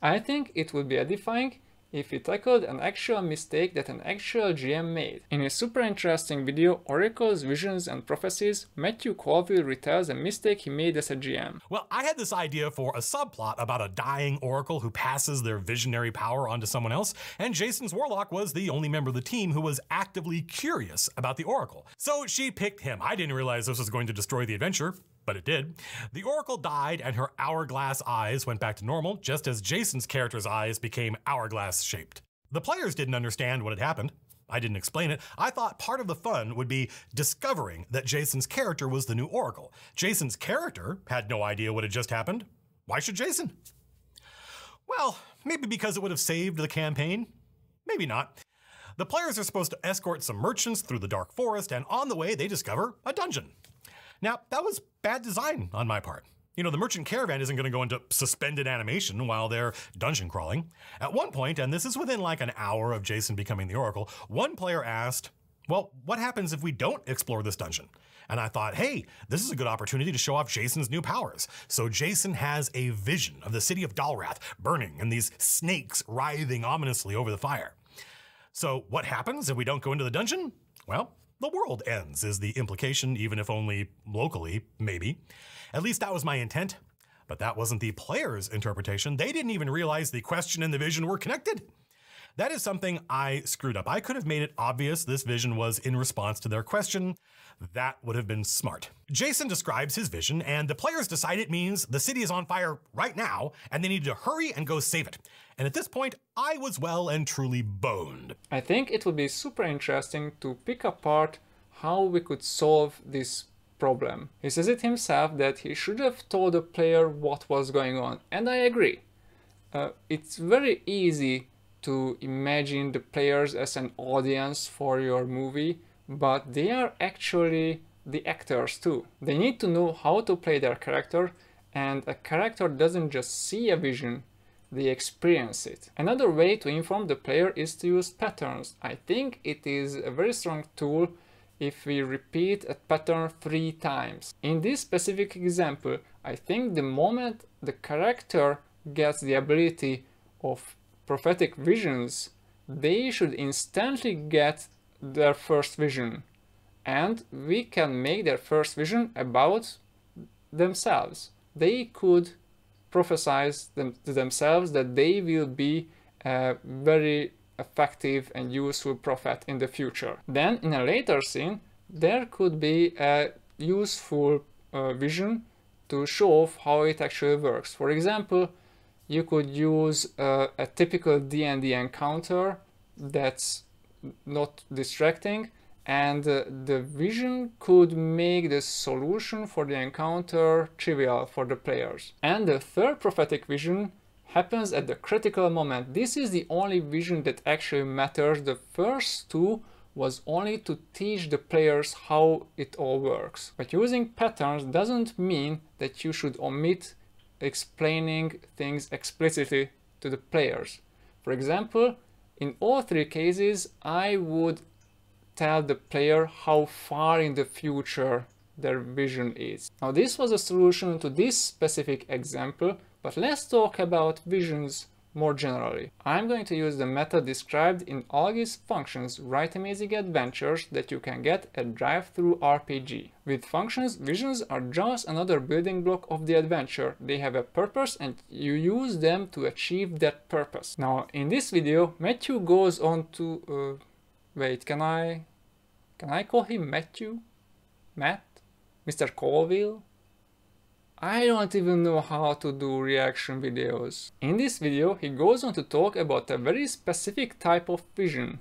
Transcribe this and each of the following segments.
I think it would be edifying if he tackled an actual mistake that an actual GM made. In his super interesting video, Oracles, Visions and Prophecies, Matthew Colville retells a mistake he made as a GM. Well, I had this idea for a subplot about a dying oracle who passes their visionary power onto someone else, and Jason's warlock was the only member of the team who was actively curious about the oracle. So she picked him. I didn't realize this was going to destroy the adventure, but it did. The oracle died and her hourglass eyes went back to normal, just as Jason's character's eyes became hourglass shaped. The players didn't understand what had happened. I didn't explain it. I thought part of the fun would be discovering that Jason's character was the new oracle. Jason's character had no idea what had just happened. Why should Jason? Well, maybe because it would have saved the campaign. Maybe not. The players are supposed to escort some merchants through the dark forest, and on the way they discover a dungeon. Now, that was bad design on my part. You know, the merchant caravan isn't going to go into suspended animation while they're dungeon crawling. At one point, and this is within like an hour of Jason becoming the oracle, one player asked, well, what happens if we don't explore this dungeon? And I thought, hey, this is a good opportunity to show off Jason's new powers. So Jason has a vision of the city of Dalrath burning and these snakes writhing ominously over the fire. So what happens if we don't go into the dungeon? Well, the world ends is the implication, even if only locally, maybe. At least that was my intent. But that wasn't the player's interpretation. They didn't even realize the question and the vision were connected. That is something I screwed up. I could have made it obvious this vision was in response to their question. That would have been smart. Jason describes his vision, and the players decide it means the city is on fire right now, and they need to hurry and go save it. And at this point, I was well and truly boned. I think it would be super interesting to pick apart how we could solve this problem. He says it himself that he should have told the player what was going on, and I agree. It's very easy to imagine the players as an audience for your movie, but they are actually the actors too. They need to know how to play their character, and a character doesn't just see a vision, they experience it. Another way to inform the player is to use patterns. I think it is a very strong tool if we repeat a pattern 3 times. In this specific example, I think the moment the character gets the ability of prophetic visions, they should instantly get their first vision, and we can make their first vision about themselves. They could prophesize to themselves that they will be a very effective and useful prophet in the future. Then in a later scene there could be a useful vision to show off how it actually works. For example, you could use a typical D&D encounter that's not distracting, and the vision could make the solution for the encounter trivial for the players. And the third prophetic vision happens at the critical moment. This is the only vision that actually matters. The first 2 was only to teach the players how it all works. But using patterns doesn't mean that you should omit explaining things explicitly to the players. For example, in all 3 cases, I would tell the player how far in the future their vision is. Now, this was a solution to this specific example, but let's talk about visions more generally. I'm going to use the method described in Algi's functions Write Amazing Adventures that you can get at Drive-Thru RPG. With functions, visions are just another building block of the adventure. They have a purpose and you use them to achieve that purpose. Now, in this video, Matthew goes on to... wait, can I call him Matthew? Matt? Mr. Colville? I don't even know how to do reaction videos. In this video, he goes on to talk about a very specific type of vision,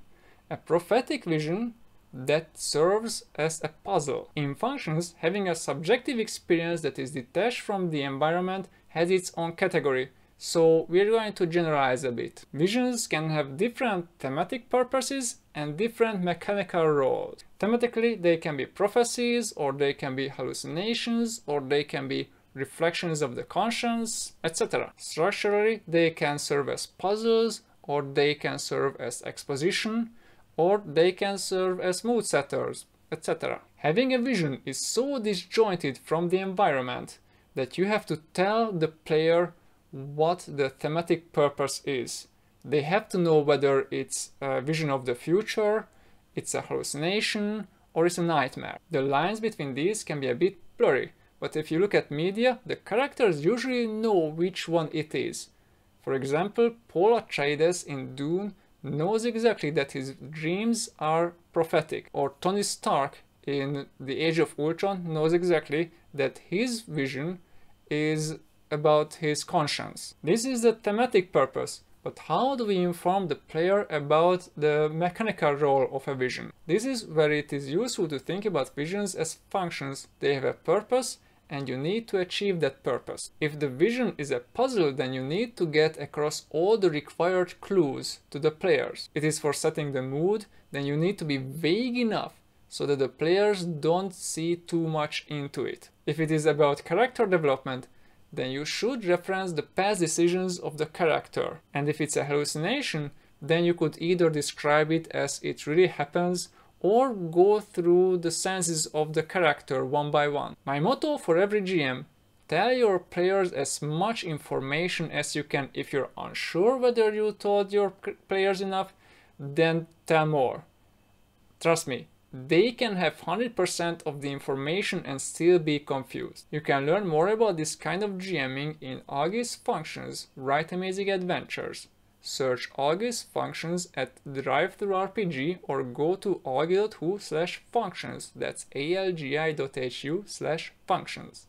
a prophetic vision that serves as a puzzle. In functions, having a subjective experience that is detached from the environment has its own category, so we're going to generalize a bit. Visions can have different thematic purposes and different mechanical roles. Thematically, they can be prophecies, or they can be hallucinations, or they can be reflections of the conscience, etc. Structurally, they can serve as puzzles, or they can serve as exposition, or they can serve as mood setters, etc. Having a vision is so disjointed from the environment that you have to tell the player what the thematic purpose is. They have to know whether it's a vision of the future, it's a hallucination, or it's a nightmare. The lines between these can be a bit blurry, but if you look at media, the characters usually know which one it is. For example, Paul Atreides in Dune knows exactly that his dreams are prophetic, or Tony Stark in The Age of Ultron knows exactly that his vision is about his conscience. This is the thematic purpose, but how do we inform the player about the mechanical role of a vision? This is where it is useful to think about visions as functions. They have a purpose, and you need to achieve that purpose. If the vision is a puzzle, then you need to get across all the required clues to the players. If it is for setting the mood, then you need to be vague enough so that the players don't see too much into it. If it is about character development, then you should reference the past decisions of the character. And if it's a hallucination, then you could either describe it as it really happens or go through the senses of the character one by one. My motto for every GM: tell your players as much information as you can. If you're unsure whether you told your players enough, then tell more. Trust me, they can have 100% of the information and still be confused. You can learn more about this kind of GMing in Algi's Functions, Write Amazing Adventures. Search Algi's Functions at DriveThruRPG or go to algi.hu/functions. That's algi.hu/functions.